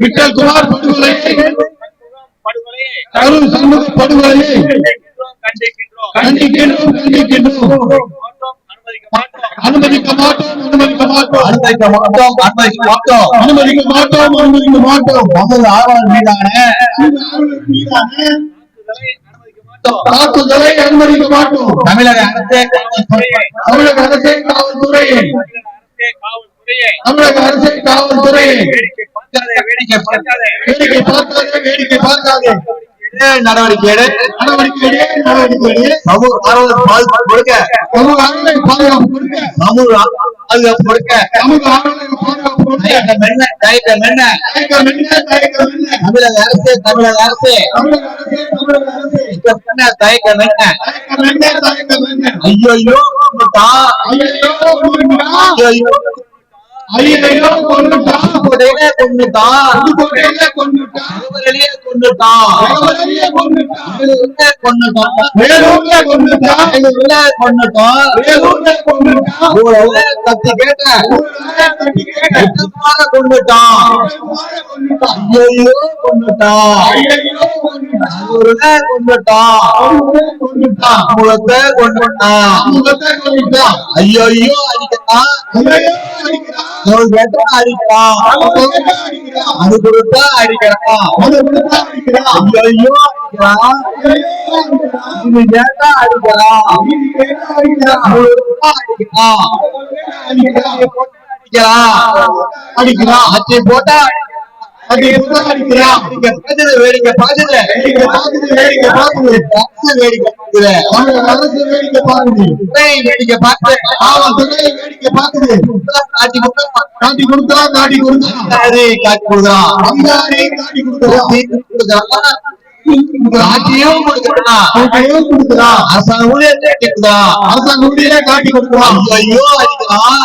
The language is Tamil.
விட்டல் குமார் படுகொலை அருள் சண்முக படுகொலையை கண்டிக்கின்றோம் அனுமதிக்க மாட்டோம் நமது ஆர்வலர் மீதான தாக்குதலை அனுமதிக்க மாட்டோம். தமிழக அரசே காவல்துறையை வேடிக்கை பார்க்காதே நடவடிக்கை சமூக பாதுகாப்பு கொடுக்க தமிழக அரசு தயக்கம் என்ன? ஐயோ கத்தி கேட்ட ஐயோ அடிக்கலாம் அது கொடுத்தா அடிக்கலாம் ஐயோ அடிக்கலாம் அச்சை போட்டா வேடிக்கை பார்க்குது காட்டி கொடுத்தா காட்டியும் கொடுக்கிறான் அரசாங்க ஊழியர்களே கேட்குதான் அரசாங்க ஊழியரே காட்டி கொடுக்கிறான் ஐயோ அடிக்கிறான்